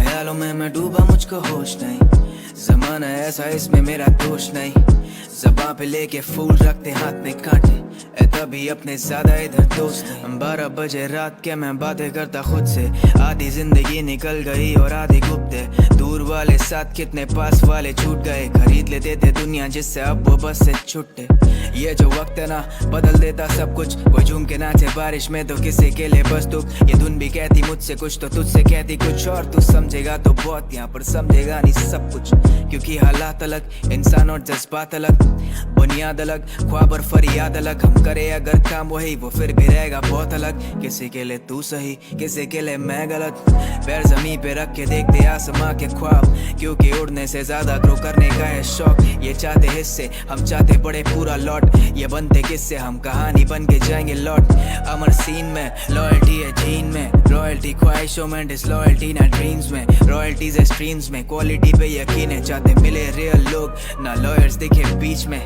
ख्यालों में मैं डूबा, मुझको होश नहीं। जमाना ऐसा, इसमें मेरा दोष नहीं। ज़बां पे लेके फूल रखते, हाथ में कांटे, तभी अपने ज्यादा इधर दोस्त नहीं। 12 बजे रात के मैं बातें करता खुद से। आधी जिंदगी निकल गई और आधी गुप्ते। दूर वाले साथ, कितने पास वाले छूट गए। खरीद लेते थे दुनिया जिससे अब वो बस से छुट्टे। ये जो वक्त है ना, बदल देता सब कुछ। कोई झूम के नाचे बारिश में तो किसी के लिए बस दुख। ये धुन भी कहती मुझसे कुछ तो तुझसे कहती कुछ और। तू समझेगा तो बहुत, यहाँ पर समझेगा नहीं सब कुछ। क्योंकि हालात अलग, इंसान और जज्बात अलग, बुनियाद अलग, ख्वाब और फरियाद अलग। हम करे अगर काम वही, वो फिर भी रहेगा बहुत अलग। किसी के लिए तू सही, किसी के लिए मैं गलत। पैर जमीन पे रख के देखते आसमां के ख्वाब, क्योंकि उड़ने से ज्यादा ग्रो करने का है शौक। ये चाहते हिस्से, हम चाहते बड़े पूरा लॉट। ये बनते किससे, हम कहानी बन के जाएंगे लौट। अमर सीन में लॉयल्टी है जीन में, रॉयल्टी ख्वाहिशों में, डिसलॉयल्टी ना ड्रीम्स में। रॉयल्टीज है स्ट्रीम्स में, क्वालिटी पे यकीन है। चाहते मिले रियल लोग, ना लॉयर्स दिखे बीच में।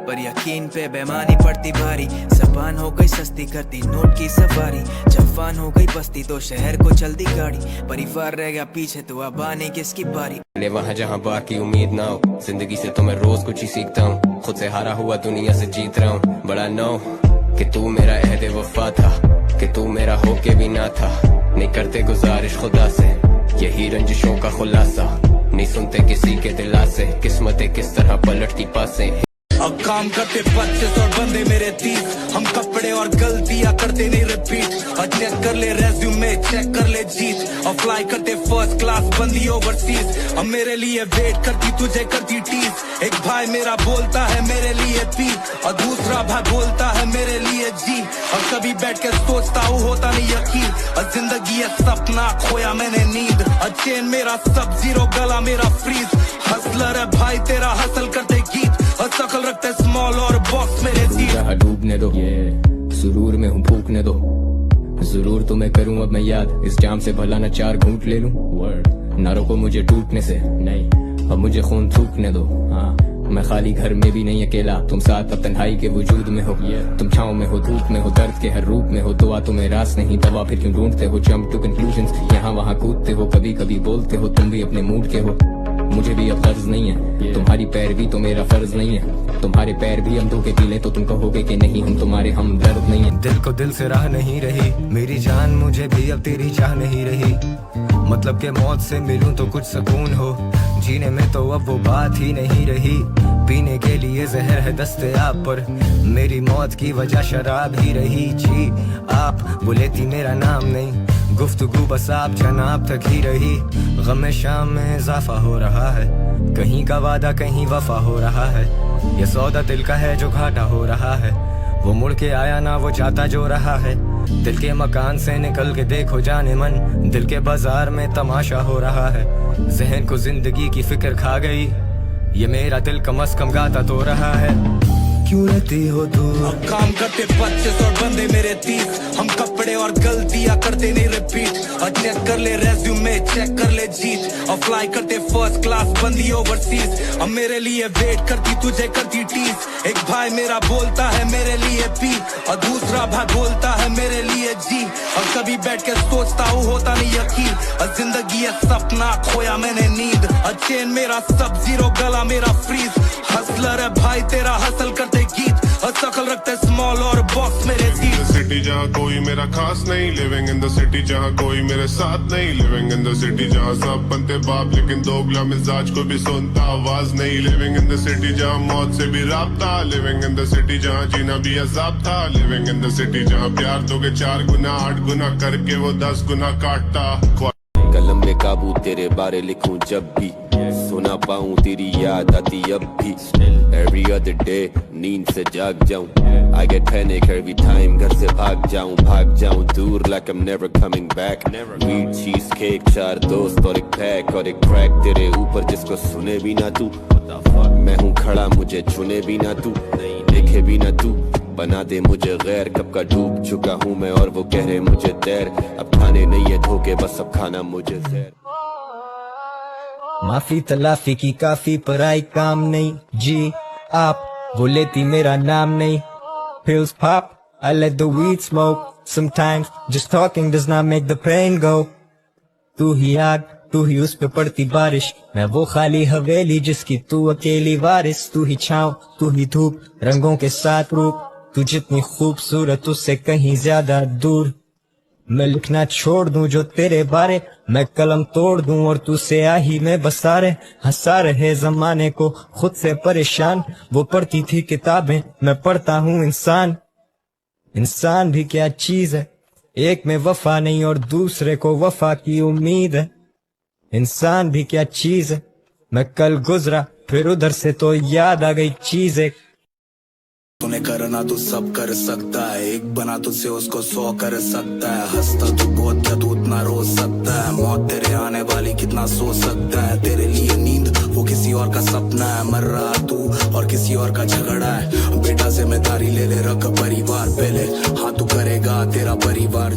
पर यकीन पे बेमानी पड़ती भारी। जबान हो गई सस्ती, करती नोट की सवारी। जवान हो गई बस्ती तो शहर को चलती गाड़ी। परिवार रह गया पीछे तो अब आने किसकी बारी। वहाँ जहाँ बाकी उम्मीद ना हो, जिंदगी से तो मैं रोज कुछ ही सीखता हूँ। खुद से हारा हुआ दुनिया से जीत रहा हूँ। बड़ा नो कि तू मेरा अहद वफा था, कि तू मेरा होके भी ना था। नहीं करते गुजारिश खुदा से, यही रंजिशों का खुलासा। नहीं सुनते किसी के दिला से, किस्मतें किस तरह पलटती पासे। अब काम करते 25 और बंदे मेरे 30। हम कपड़े और गलतियां करते नहीं रिपीट। और चेक कर ले रेज्यूमे, चेक कर ले जीत। और फ्लाई करते फर्स्ट क्लास बंदी ओवरसीज। अब मेरे लिए वेट करती, तुझे करती टीज। एक भाई मेरा बोलता है मेरे लिए पी, और दूसरा भाई बोलता है मेरे लिए जी। और कभी बैठ के सोचता हूँ, होता नहीं यकीन। और जिंदगी है सपना, खोया मैंने नींद। और चेन मेरा सब जीरो, गला मेरा फ्रीज। हसलर है भाई तेरा, हसल करते गीत। और शकल रखते स्मॉल और बॉक्स मेरे दिल। जहाँ डूबने दो, सुरूर में हूँ फूकने दो। जरूर तुम्हें करूँ अब मैं याद, इस जाम से भला न 4 घूंट ले लूं। ना रोको मुझे टूटने से, नहीं अब मुझे खून थूकने दो। हाँ मैं खाली घर में भी नहीं अकेला, तुम साथ अब तन्हाई के वजूद में हो। तुम छाँव में हो, धूप में हो, दर्द के हर रूप में हो। दुआ तुम्हें रास नहीं, दवा फिर क्यों ढूंढते हो। जंप टू कंक्लूजन्स, यहाँ वहाँ कूदते हो, कभी कभी बोलते हो तुम भी अपने मूड के हो। मुझे भी अब कर्ज नहीं है, तुम्हारी पैरवी तो मेरा फर्ज नहीं है। तुम्हारे पैर भी हम धोके पी ले तो तुम कहोगे कि नहीं हम तुम्हारे हमदर्द नहीं है। दिल को दिल से राह नहीं रही, मेरी जान मुझे भी अब तेरी चाह नहीं रही। मतलब के मौत से मिलूं तो कुछ सुकून हो, जीने में तो अब वो बात ही नहीं रही। पीने के लिए जहर है दस्तयाब पर, मेरी मौत की वजह शराब ही रही। जी आप बोले थी मेरा नाम नहीं, गुफ्तगू बस आप जनाब तक ही रही। गम शाम में इजाफा हो रहा है, कहीं का वादा कहीं वफा हो रहा है। ये सौदा दिल का है जो घाटा हो रहा है, वो मुड़ के आया ना वो जाता जो रहा है। दिल के मकान से निकल के देखो जाने मन, दिल के बाजार में तमाशा हो रहा है। जहन को जिंदगी की फिक्र खा गई, ये मेरा दिल कम अज कम गाता तो रहा है। क्यों रहती हो दूर, अब काम करते 25 और बंदे मेरे 30। हम कपड़े और गलतियां करते नहीं रिपीट। और चेक कर ले रेज्यूमे, चेक कर ले जीत। और फ्लाई करते फर्स्ट क्लास बंदी ओवरसीज। अब मेरे लिए वेट करती, तुझे करती टीज। एक भाई मेरा बोलता है मेरे लिए पी, और दूसरा भाई बोलता है मेरे लिए जी। और कभी बैठ के सोचता हूँ, होता नहीं यकीन। और जिंदगी है सपना, खोया मैंने नींद। और चेन मेरा सब जीरो, गला मेरा फ्रीज। हसलर है भाई तेरा, हसल करते गीत। और शकल रखते स्मॉल और बॉक्स मेरे दिल। सिटी जहाँ कोई मेरा खास नहीं, लिविंग इन द सिटी जहाँ कोई मेरे साथ नहीं। लिविंग इन द सिटी जहाँ सब बनते बाप, लेकिन दोगला मिजाज को भी सुनता आवाज नहीं। लिविंग इन द सिटी जहाँ मौत से भी राबता, लिविंग इन द सिटी जहाँ जीना भी अजाब था। लिविंग इन द सिटी जहाँ प्यार तो के 4 गुना 8 गुना करके वो 10 गुना काटता। कलम में काबू तेरे बारे लिखूं जब भी, सुना पाऊं तेरी याद आती अब भी। Every other day नींद से जाग जाऊं, I get panic every time घर से भाग जाऊं दूर like I'm never coming back। Weed cheese cake 4 दोस्त और एक पैक और एक क्रैक तेरे ऊपर जिसको सुने भी ना तू। मैं हूँ खड़ा मुझे चुने भी ना तू, देखे भी ना तू। बना दे मुझे गैर, कब का डूब चुका हूँ मैं और वो कह रहे मुझे तैर। अब खाने नहीं है धोखे, बस अब खाना मुझे जहर। माफी तलाफी की काफी पर आई काम नहीं। जी आप वो लेती मेरा नाम नहीं। Pills pop, I let the weed smoke. Sometimes just talking does not make the pain go. तू ही आग तू ही उस पे पड़ती बारिश, मैं वो खाली हवेली जिसकी तू अकेली वारिस। तू ही छाँव, तू ही धूप, रंगों के साथ रूप, तू जितनी खूबसूरत उससे कहीं ज्यादा दूर। मैं लिखना छोड़ दूं जो तेरे बारे, मैं कलम तोड़ दूं और तू स्याही में बसा रहे। हंसा रहे जमाने को खुद से परेशान, वो पढ़ती थी किताबें, मैं पढ़ता हूँ इंसान। इंसान भी क्या चीज है, एक में वफा नहीं और दूसरे को वफा की उम्मीद है। इंसान भी क्या चीज है, मैं कल गुजरा फिर उधर से तो याद आ गई चीज एक। तूने करना तू सब कर सकता है, एक बना तुझसे उसको 100 कर सकता है। हंसता तू बहुत क्या तू उतना रो सकता है, मौत तेरे आने वाली कितना सोच सकता है। तेरे लिए नींद वो किसी और का सपना है, मर रहा तू और किसी और का झगड़ा है। बेटा जिम्मेदारी ले ले, रख परिवार पहले, हाँ तू करेगा तेरा परिवार।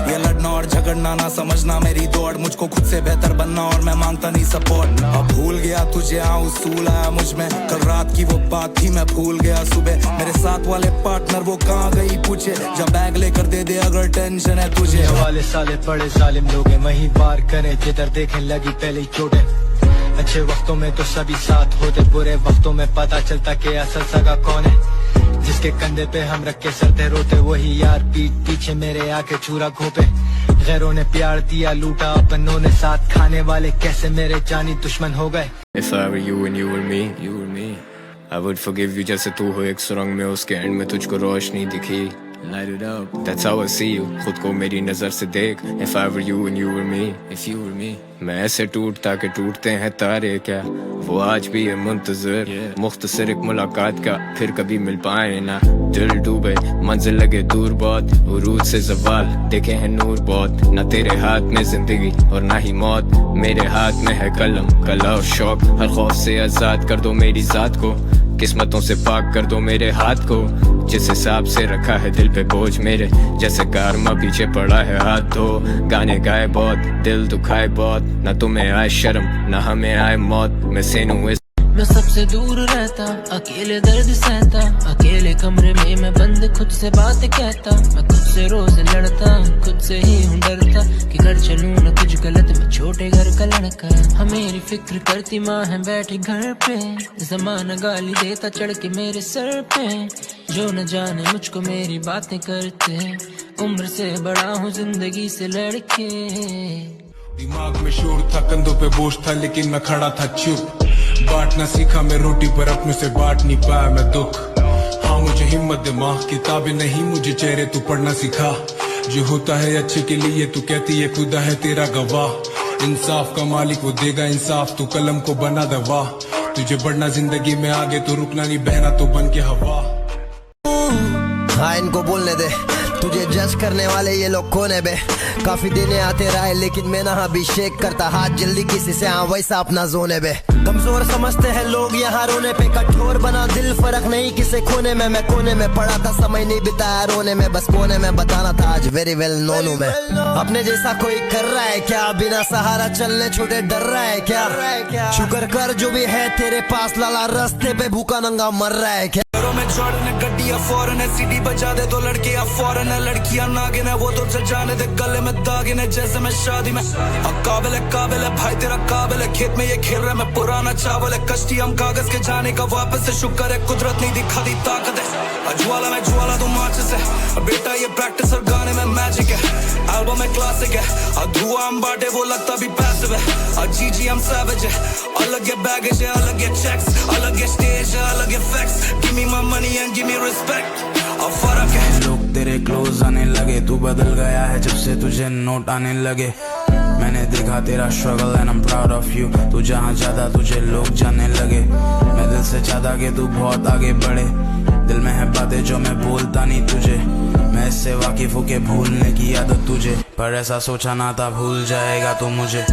ये लड़ना और झगड़ना ना समझना मेरी दौड़, मुझको खुद से बेहतर बनना और मैं मांगता नहीं सपोर्ट। अब भूल गया तुझे, उसूल आया मुझ में, कल रात की वो बात थी मैं भूल गया सुबह। मेरे साथ वाले पार्टनर वो कहाँ गई पूछे, जब बैग लेकर दे दे अगर टेंशन है तुझे। वाले साले बड़े जालिम लोग हैं, वहीं वार करे जिधर देखे लगी पहले ही चोटें। अच्छे वक्तों में तो सभी साथ होते, बुरे वक्तों में पता चलता कि असल सगा कौन है। जिसके कंधे पे हम रख के सरते रोते, वही यार पीठ पीछे मेरे आके चूरा घोपे। गैरों ने प्यार दिया लूटा, अपनों ने साथ खाने वाले कैसे मेरे जानी दुश्मन हो गए। If I were you and you were me, I would forgive you जैसे तू हो एक सुरंग में, उसके एंड में तुझको रोशनी दिखी। Light it up, that's how I see you, खुद को मेरी नजर से देख। If I were you and you were me, मैं ऐसे टूटता के टूटते हैं तारे क्या, वो आज भी है मुंतजर मुख्तसर एक मुलाकात का, फिर कभी मिल पाए ना। दिल डूबे मंजिल लगे दूर बहुत, उरूज से जवाल देखे हैं नूर बहुत। ना तेरे हाथ में जिंदगी और ना ही मौत, मेरे हाथ में है कलम कला और शौक। हर खौफ से आजाद कर दो मेरी जात को, किस्मतों से पाक कर दो मेरे हाथ को। जिस हिसाब से रखा है दिल पे बोझ मेरे, जैसे कारमा पीछे पड़ा है हाथ धो। गाने गाए बहुत, दिल दुखाए बहुत, न तुम्हें आए शर्म न हमें आए मौत। मैं सेनू मैं सबसे दूर रहता, अकेले दर्द सहता, अकेले कमरे में मैं बंद खुद से बात कहता। मैं खुद से रोज लड़ता, खुद से ही हूँ डरता कि घर चलूं न कुछ गलत, मैं छोटे घर का लड़का। हाँ मेरी फिक्र करती माँ है बैठी घर पे, जमाना गाली देता चढ़ के मेरे सर पे। जो न जाने मुझको मेरी बातें करते, उम्र से बड़ा हूँ जिंदगी से लड़के। दिमाग में शोर था, कंधों पे बोझ था, लेकिन मैं खड़ा था चुप। बांटना सीखा मैं रोटी पर, अपनों से बांट नहीं पाया मैं दुख। हाँ मुझे हिम्मत दे माँ, किताबें नहीं मुझे चेहरे तू पढ़ना सिखा। जो होता है अच्छे के लिए तू कहती है खुदा है तेरा गवाह। इंसाफ का मालिक वो देगा इंसाफ, तू कलम को बना दवा। तुझे बढ़ना जिंदगी में आगे तो रुकना नहीं, बहना तो बन के हवा। हाँ इनको बोलने दे, तुझे जज करने वाले ये लोग कौन है बे। काफी देने आते रहे लेकिन मैं ना अभिषेक करता हाथ जल्दी किसी से, हाँ वैसा अपना जोन है बे। कमजोर समझते हैं लोग यहाँ रोने पे, कठोर बना दिल फर्क नहीं किसे खोने में। मैं कोने में पड़ा था, समय नहीं बिताया रोने में, बस कोने में बताना था आज वेरी वेल नोन हूँ मैं। अपने जैसा कोई कर रहा है क्या, बिना सहारा चलने छोटे डर रहा है क्या। शुक्र कर जो भी है तेरे पास लाला, रास्ते पे भूखा नंगा मर रहा है क्या। में जॉर्डन गड्डियां फॉरन है, सीडी बजा दे तो लड़कियां फॉरन है। लड़कियां नागिन है वो तो जाने दे, गले में दागिन है जैसे मैं शादी में। काबिल है भाई तेरा काबिल है, खेत में ये खेल रहा है मैं पुराना चावल है। कश्ती हम कागज के जाने का वापस से, शुक्र है कुदरत नहीं दिखाती ताकत है। ज्वाला में ज्वाला तो माचिस है, बेटा ये प्रैक्टिस और गाने में मैजिक है। एल्बम में क्लासिक है, धुआं हम बांटे वो लगता भी पैसिव है। जी हम सैवेज है, अलग है बैगेज है, अलग है चेक्स, अलग है स्टेज है, अलग है fax. Give me my money and give me respect, अब फर्क है। लोग तेरे क्लोज आने लगे, तू बदल गया है जब से तुझे नोट आने लगे। मैंने देखा तेरा struggle and I am proud of you. तू जहाँ जाता तुझे लोग जानने लगे, मैं दिल से चाहता कि तू बहुत आगे बढ़े। दिल में है बातें जो मैं बोलता नहीं तुझे, मैं इससे वाकिफ हूँ कि भूलने की आदत तुझे, पर ऐसा सोचा ना था भूल जाएगा तू मुझे।